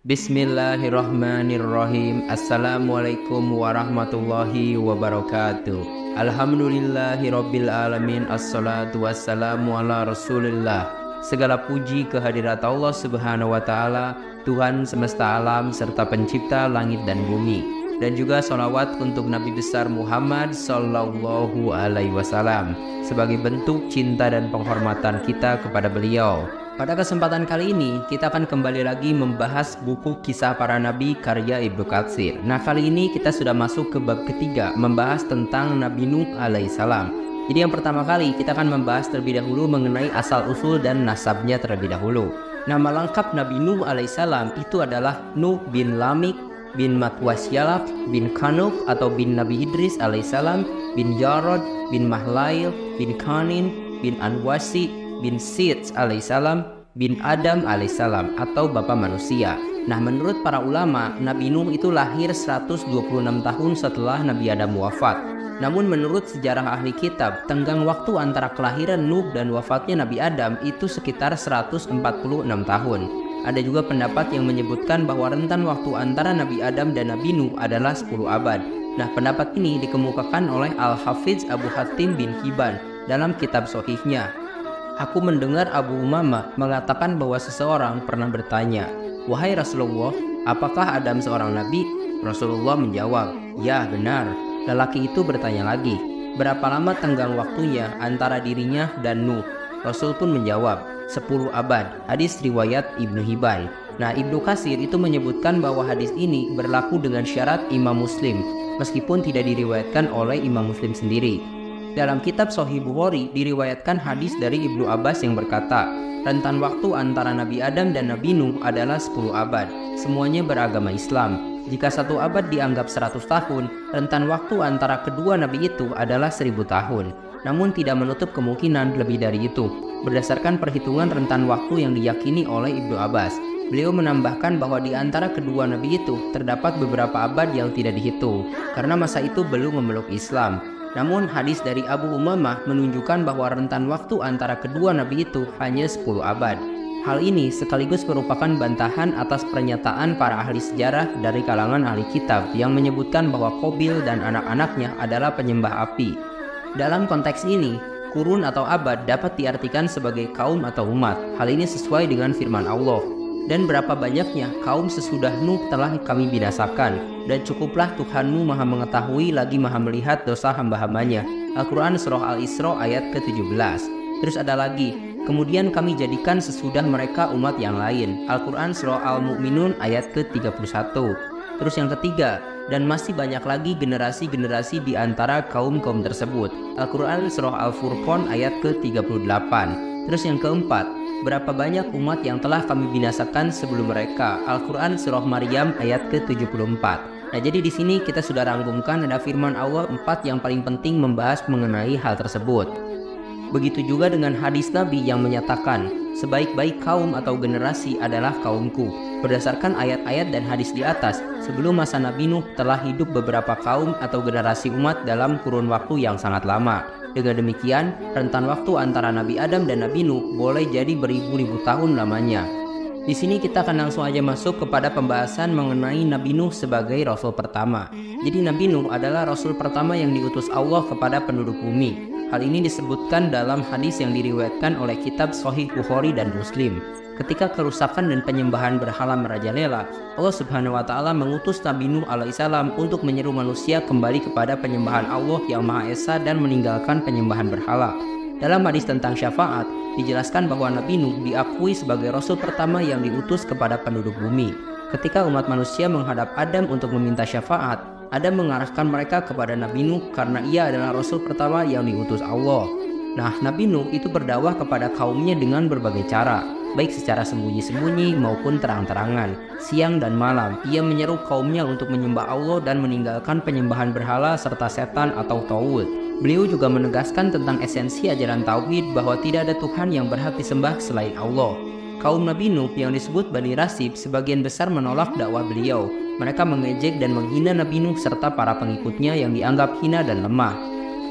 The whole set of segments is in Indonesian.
Bismillahirrahmanirrahim. Assalamualaikum warahmatullahi wabarakatuh. Alhamdulillahirabbil alamin. Assalatu wassalamu ala Rasulillah. Segala puji kehadirat Allah Subhanahu wa taala, Tuhan semesta alam serta pencipta langit dan bumi. Dan juga sholawat untuk Nabi besar Muhammad sallallahu alaihi wasallam sebagai bentuk cinta dan penghormatan kita kepada beliau. Pada kesempatan kali ini kita akan kembali lagi membahas buku Kisah Para Nabi karya Ibnu Katsir. Nah, kali ini kita sudah masuk ke bab ketiga, membahas tentang Nabi Nuh alaihissalam. Jadi yang pertama kali kita akan membahas terlebih dahulu mengenai asal-usul dan nasabnya terlebih dahulu. Nama lengkap Nabi Nuh alaihissalam itu adalah Nuh bin Lamik bin Matwasyalaf bin Kanuk atau bin Nabi Idris alaihissalam bin Jarod bin Mahlail bin Kanin bin Anwasi bin Sits alaihissalam bin Adam alaihissalam atau Bapa Manusia. Nah, menurut para ulama, Nabi Nuh itu lahir 126 tahun setelah Nabi Adam wafat. Namun menurut sejarah ahli kitab, tenggang waktu antara kelahiran Nuh dan wafatnya Nabi Adam itu sekitar 146 tahun. Ada juga pendapat yang menyebutkan bahwa rentan waktu antara Nabi Adam dan Nabi Nuh adalah 10 abad. Nah, pendapat ini dikemukakan oleh Al-Hafiz Abu Hatim bin Hibban dalam kitab Sohihnya. Aku mendengar Abu Umamah mengatakan bahwa seseorang pernah bertanya, "Wahai Rasulullah, apakah Adam seorang nabi?" Rasulullah menjawab, "Ya, benar." Lelaki itu bertanya lagi, "Berapa lama tenggang waktunya antara dirinya dan Nuh?" Rasul pun menjawab, 10 abad. Hadis riwayat Ibnu Hibban. Nah, Ibnu Katsir itu menyebutkan bahwa hadis ini berlaku dengan syarat Imam Muslim, meskipun tidak diriwayatkan oleh Imam Muslim sendiri. Dalam kitab Sahih Bukhari diriwayatkan hadis dari Ibnu Abbas yang berkata, rentan waktu antara Nabi Adam dan Nabi Nuh adalah 10 abad. Semuanya beragama Islam. Jika 1 abad dianggap 100 tahun, rentan waktu antara kedua Nabi itu adalah 1000 tahun. Namun tidak menutup kemungkinan lebih dari itu, berdasarkan perhitungan rentan waktu yang diyakini oleh Ibnu Abbas. Beliau menambahkan bahwa di antara kedua Nabi itu terdapat beberapa abad yang tidak dihitung, karena masa itu belum memeluk Islam. Namun hadis dari Abu Umamah menunjukkan bahwa rentan waktu antara kedua nabi itu hanya 10 abad. Hal ini sekaligus merupakan bantahan atas pernyataan para ahli sejarah dari kalangan ahli kitab yang menyebutkan bahwa Qabil dan anak-anaknya adalah penyembah api. Dalam konteks ini, kurun atau abad dapat diartikan sebagai kaum atau umat. Hal ini sesuai dengan firman Allah. Dan berapa banyaknya kaum sesudah Nuh telah kami binasakan, dan cukuplah Tuhanmu maha mengetahui lagi maha melihat dosa hamba-hambanya. Al-Quran Surah Al-Isra ayat ke-17. Terus ada lagi, kemudian kami jadikan sesudah mereka umat yang lain. Al-Quran Surah Al-Mu'minun ayat ke-31. Terus yang ketiga, dan masih banyak lagi generasi-generasi di antara kaum-kaum tersebut. Al-Quran Surah Al-Furqan ayat ke-38. Terus yang keempat, berapa banyak umat yang telah kami binasakan sebelum mereka. Al-Quran Surah Maryam ayat ke-74. Nah, jadi di sini kita sudah rangkumkan ada firman Allah 4 yang paling penting membahas mengenai hal tersebut. Begitu juga dengan hadis Nabi yang menyatakan, sebaik-baik kaum atau generasi adalah kaumku. Berdasarkan ayat-ayat dan hadis di atas, sebelum masa Nabi Nuh telah hidup beberapa kaum atau generasi umat dalam kurun waktu yang sangat lama. Dengan demikian, rentan waktu antara Nabi Adam dan Nabi Nuh boleh jadi beribu-ribu tahun lamanya. Di sini kita akan langsung aja masuk kepada pembahasan mengenai Nabi Nuh sebagai Rasul pertama. Jadi Nabi Nuh adalah Rasul pertama yang diutus Allah kepada penduduk bumi. Hal ini disebutkan dalam hadis yang diriwayatkan oleh kitab Sahih Bukhari dan Muslim. Ketika kerusakan dan penyembahan berhala merajalela, Allah Subhanahu wa taala mengutus Nabi Nuh alaihissalam untuk menyeru manusia kembali kepada penyembahan Allah yang Maha Esa dan meninggalkan penyembahan berhala. Dalam hadis tentang syafaat, dijelaskan bahwa Nabi Nuh diakui sebagai rasul pertama yang diutus kepada penduduk bumi. Ketika umat manusia menghadap Adam untuk meminta syafaat, Adam mengarahkan mereka kepada Nabi Nuh karena ia adalah rasul pertama yang diutus Allah. Nah, Nabi Nuh itu berdakwah kepada kaumnya dengan berbagai cara, baik secara sembunyi-sembunyi maupun terang-terangan, siang dan malam. Ia menyeru kaumnya untuk menyembah Allah dan meninggalkan penyembahan berhala serta setan atau tauhid. Beliau juga menegaskan tentang esensi ajaran tauhid bahwa tidak ada Tuhan yang berhak disembah selain Allah. Kaum Nabi Nuh yang disebut Bani Rasib sebagian besar menolak dakwah beliau. Mereka mengejek dan menghina Nabi Nuh serta para pengikutnya yang dianggap hina dan lemah.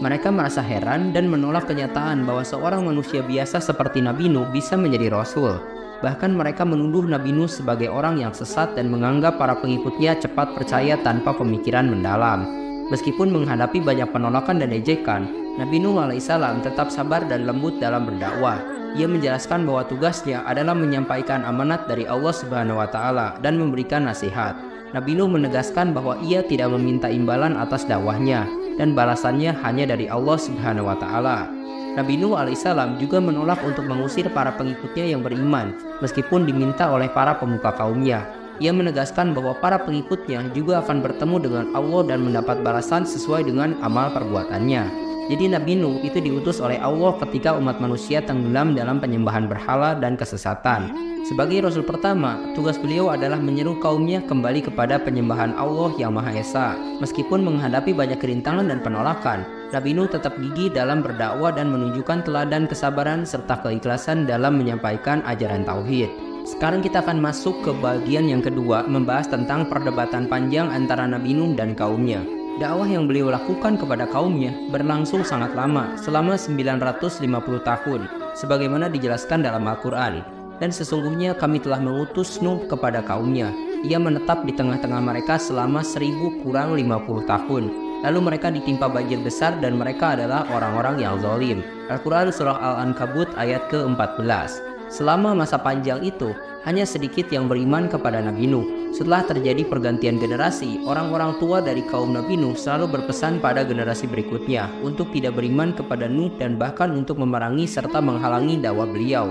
Mereka merasa heran dan menolak kenyataan bahwa seorang manusia biasa seperti Nabi Nuh bisa menjadi Rasul. Bahkan mereka menuduh Nabi Nuh sebagai orang yang sesat dan menganggap para pengikutnya cepat percaya tanpa pemikiran mendalam. Meskipun menghadapi banyak penolakan dan ejekan, Nabi Nuh alaihissalam tetap sabar dan lembut dalam berdakwah. Ia menjelaskan bahwa tugasnya adalah menyampaikan amanat dari Allah Subhanahu wa Ta'ala dan memberikan nasihat. Nabi Nuh menegaskan bahwa ia tidak meminta imbalan atas dakwahnya dan balasannya hanya dari Allah Subhanahu wa Ta'ala. Nabi Nuh alaihissalam juga menolak untuk mengusir para pengikutnya yang beriman, meskipun diminta oleh para pemuka kaumnya. Ia menegaskan bahwa para pengikutnya juga akan bertemu dengan Allah dan mendapat balasan sesuai dengan amal perbuatannya. Jadi Nabi Nuh itu diutus oleh Allah ketika umat manusia tenggelam dalam penyembahan berhala dan kesesatan. Sebagai Rasul pertama, tugas beliau adalah menyeru kaumnya kembali kepada penyembahan Allah yang Maha Esa. Meskipun menghadapi banyak kerintangan dan penolakan, Nabi Nuh tetap gigih dalam berdakwah dan menunjukkan teladan kesabaran serta keikhlasan dalam menyampaikan ajaran tauhid. Sekarang kita akan masuk ke bagian yang kedua, membahas tentang perdebatan panjang antara Nabi Nuh dan kaumnya. Dakwah yang beliau lakukan kepada kaumnya berlangsung sangat lama, selama 950 tahun, sebagaimana dijelaskan dalam Al-Quran. Dan sesungguhnya kami telah mengutus Nuh kepada kaumnya. Ia menetap di tengah-tengah mereka selama 1000 kurang 50 tahun. Lalu mereka ditimpa banjir besar dan mereka adalah orang-orang yang zalim. Al-Quran Surah Al-Ankabut ayat ke-14. Selama masa panjang itu, hanya sedikit yang beriman kepada Nabi Nuh. Setelah terjadi pergantian generasi, orang-orang tua dari kaum Nabi Nuh selalu berpesan pada generasi berikutnya untuk tidak beriman kepada Nuh dan bahkan untuk memerangi serta menghalangi dakwah beliau.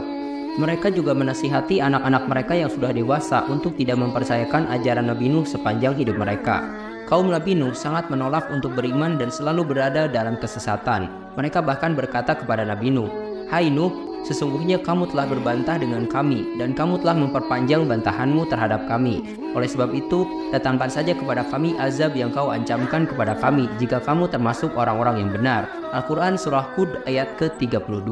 Mereka juga menasihati anak-anak mereka yang sudah dewasa untuk tidak mempercayakan ajaran Nabi Nuh sepanjang hidup mereka. Kaum Nabi Nuh sangat menolak untuk beriman dan selalu berada dalam kesesatan. Mereka bahkan berkata kepada Nabi Nuh, "Hai Nuh, sesungguhnya kamu telah berbantah dengan kami dan kamu telah memperpanjang bantahanmu terhadap kami. Oleh sebab itu, datangkan saja kepada kami azab yang kau ancamkan kepada kami jika kamu termasuk orang-orang yang benar." Al-Quran Surah Hud ayat ke-32.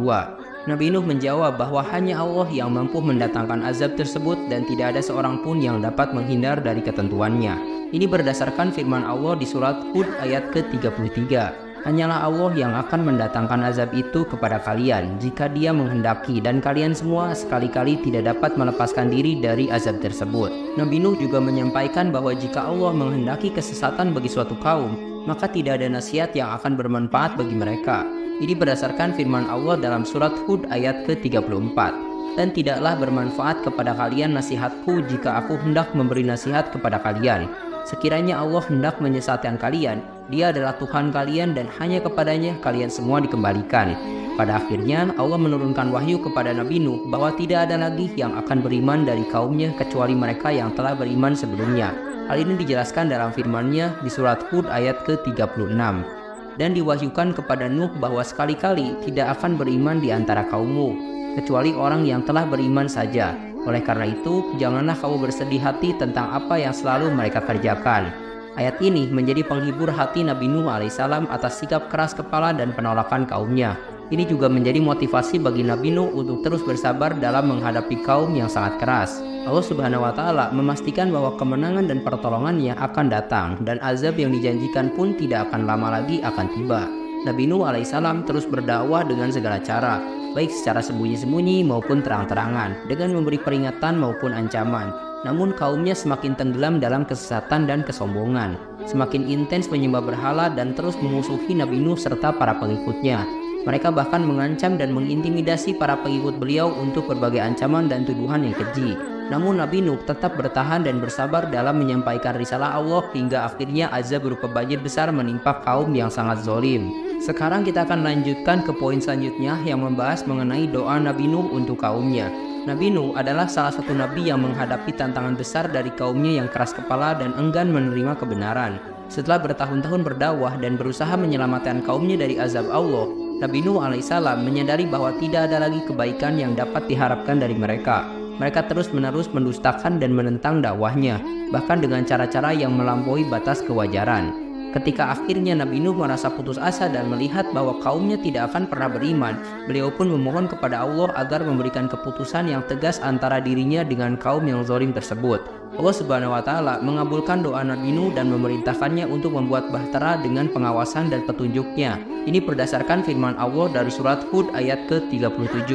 Nabi Nuh menjawab bahwa hanya Allah yang mampu mendatangkan azab tersebut dan tidak ada seorang pun yang dapat menghindar dari ketentuannya. Ini berdasarkan firman Allah di surat Hud ayat ke-33. Hanyalah Allah yang akan mendatangkan azab itu kepada kalian jika Dia menghendaki, dan kalian semua sekali-kali tidak dapat melepaskan diri dari azab tersebut. Nabi Nuh juga menyampaikan bahwa jika Allah menghendaki kesesatan bagi suatu kaum, maka tidak ada nasihat yang akan bermanfaat bagi mereka. Ini berdasarkan firman Allah dalam surat Hud ayat ke-34. Dan tidaklah bermanfaat kepada kalian nasihatku jika aku hendak memberi nasihat kepada kalian. Sekiranya Allah hendak menyesatkan kalian, Dia adalah Tuhan kalian dan hanya kepadanya kalian semua dikembalikan. Pada akhirnya Allah menurunkan wahyu kepada Nabi Nuh bahwa tidak ada lagi yang akan beriman dari kaumnya kecuali mereka yang telah beriman sebelumnya. Hal ini dijelaskan dalam firman-Nya di surat Hud ayat ke-36. Dan diwahyukan kepada Nuh bahwa sekali-kali tidak akan beriman di antara kaummu, kecuali orang yang telah beriman saja. Oleh karena itu, janganlah kamu bersedih hati tentang apa yang selalu mereka kerjakan. Ayat ini menjadi penghibur hati Nabi Nuh alaihissalam atas sikap keras kepala dan penolakan kaumnya. Ini juga menjadi motivasi bagi Nabi Nuh untuk terus bersabar dalam menghadapi kaum yang sangat keras. Allah Subhanahu wa Ta'ala memastikan bahwa kemenangan dan pertolongannya akan datang, dan azab yang dijanjikan pun tidak akan lama lagi akan tiba. Nabi Nuh alaihissalam terus berdakwah dengan segala cara, baik secara sembunyi-sembunyi maupun terang-terangan, dengan memberi peringatan maupun ancaman. Namun kaumnya semakin tenggelam dalam kesesatan dan kesombongan, semakin intens menyembah berhala dan terus memusuhi Nabi Nuh serta para pengikutnya. Mereka bahkan mengancam dan mengintimidasi para pengikut beliau untuk berbagai ancaman dan tuduhan yang keji. Namun Nabi Nuh tetap bertahan dan bersabar dalam menyampaikan risalah Allah hingga akhirnya azab berupa banjir besar menimpa kaum yang sangat zalim. Sekarang kita akan lanjutkan ke poin selanjutnya yang membahas mengenai doa Nabi Nuh untuk kaumnya. Nabi Nuh adalah salah satu nabi yang menghadapi tantangan besar dari kaumnya yang keras kepala dan enggan menerima kebenaran. Setelah bertahun-tahun berdakwah dan berusaha menyelamatkan kaumnya dari azab Allah, Nabi Nuh alaihissalam menyadari bahwa tidak ada lagi kebaikan yang dapat diharapkan dari mereka. Mereka terus-menerus mendustakan dan menentang dakwahnya, bahkan dengan cara-cara yang melampaui batas kewajaran. Ketika akhirnya Nabi Nuh merasa putus asa dan melihat bahwa kaumnya tidak akan pernah beriman, beliau pun memohon kepada Allah agar memberikan keputusan yang tegas antara dirinya dengan kaum yang zalim tersebut. Allah Subhanahu wa Ta'ala mengabulkan doa Nabi Nuh dan memerintahkannya untuk membuat bahtera dengan pengawasan dan petunjuknya. Ini berdasarkan firman Allah dari surat Hud ayat ke-37.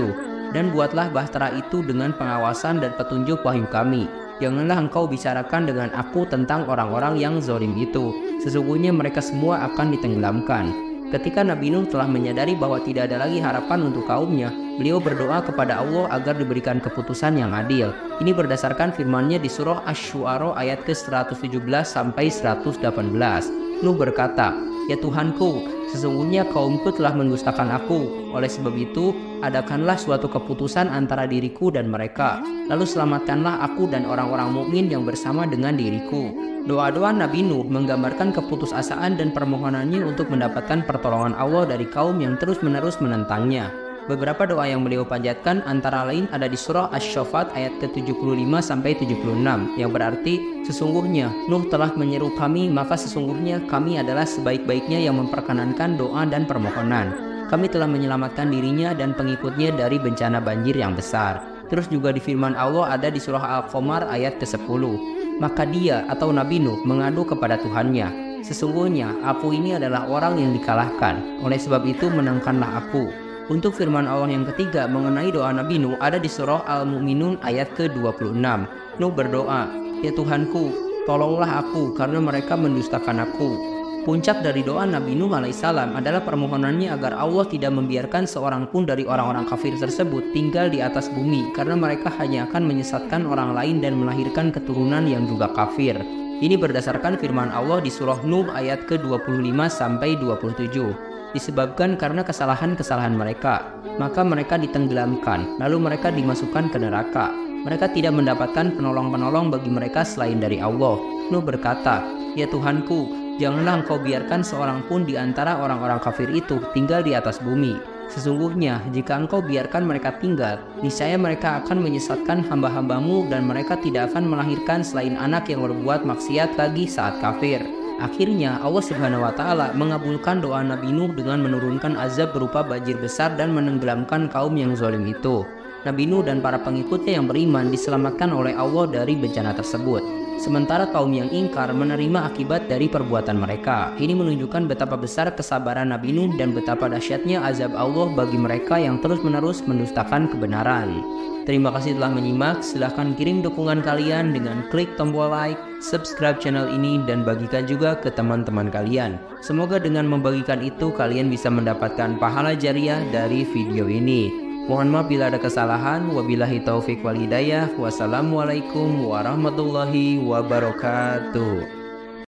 dan buatlah bahtera itu dengan pengawasan dan petunjuk wahyu kami. Janganlah engkau bicarakan dengan aku tentang orang-orang yang zalim itu. Sesungguhnya mereka semua akan ditenggelamkan. Ketika Nabi Nuh telah menyadari bahwa tidak ada lagi harapan untuk kaumnya, beliau berdoa kepada Allah agar diberikan keputusan yang adil. Ini berdasarkan firman-Nya di surah Asy-Syu'ara ayat ke-117 sampai 118. Nuh berkata, "Ya Tuhanku, sesungguhnya kaumku telah mendustakan aku. Oleh sebab itu, adakanlah suatu keputusan antara diriku dan mereka. Lalu selamatkanlah aku dan orang-orang mukmin yang bersama dengan diriku." Doa-doa Nabi Nuh menggambarkan keputusasaan dan permohonannya untuk mendapatkan pertolongan Allah dari kaum yang terus-menerus menentangnya. Beberapa doa yang beliau panjatkan antara lain ada di surah Asy-Syaffat ayat ke-75 sampai 76 yang berarti, "Sesungguhnya Nuh telah menyeru kami, maka sesungguhnya kami adalah sebaik-baiknya yang memperkenankan doa dan permohonan. Kami telah menyelamatkan dirinya dan pengikutnya dari bencana banjir yang besar." Terus juga di firman Allah ada di surah Al-Qamar ayat ke-10. Maka dia atau Nabi Nuh mengadu kepada Tuhannya, "Sesungguhnya aku ini adalah orang yang dikalahkan. Oleh sebab itu menangkanlah aku." Untuk firman Allah yang ketiga mengenai doa Nabi Nuh ada di surah Al-Mu'minun ayat ke-26. Nuh berdoa, "Ya Tuhanku, tolonglah aku karena mereka mendustakan aku." Puncak dari doa Nabi Nuh alaihissalam adalah permohonannya agar Allah tidak membiarkan seorang pun dari orang-orang kafir tersebut tinggal di atas bumi, karena mereka hanya akan menyesatkan orang lain dan melahirkan keturunan yang juga kafir. Ini berdasarkan firman Allah di surah Nuh ayat ke-25 sampai 27. Disebabkan karena kesalahan-kesalahan mereka, maka mereka ditenggelamkan, lalu mereka dimasukkan ke neraka. Mereka tidak mendapatkan penolong-penolong bagi mereka selain dari Allah. Nuh berkata, "Ya Tuhanku, janganlah engkau biarkan seorang pun di antara orang-orang kafir itu tinggal di atas bumi. Sesungguhnya jika engkau biarkan mereka tinggal, niscaya mereka akan menyesatkan hamba-hambamu dan mereka tidak akan melahirkan selain anak yang berbuat maksiat lagi saat kafir." Akhirnya Allah Subhanahu wa Ta'ala mengabulkan doa Nabi Nuh dengan menurunkan azab berupa banjir besar dan menenggelamkan kaum yang zalim itu. Nabi Nuh dan para pengikutnya yang beriman diselamatkan oleh Allah dari bencana tersebut. Sementara kaum yang ingkar menerima akibat dari perbuatan mereka. Ini menunjukkan betapa besar kesabaran Nabi Nuh dan betapa dahsyatnya azab Allah bagi mereka yang terus-menerus mendustakan kebenaran. Terima kasih telah menyimak. Silahkan kirim dukungan kalian dengan klik tombol like, subscribe channel ini, dan bagikan juga ke teman-teman kalian. Semoga dengan membagikan itu kalian bisa mendapatkan pahala jariah dari video ini. Mohon maaf bila ada kesalahan. Wabillahi taufik wal hidayah. Wassalamualaikum warahmatullahi wabarakatuh.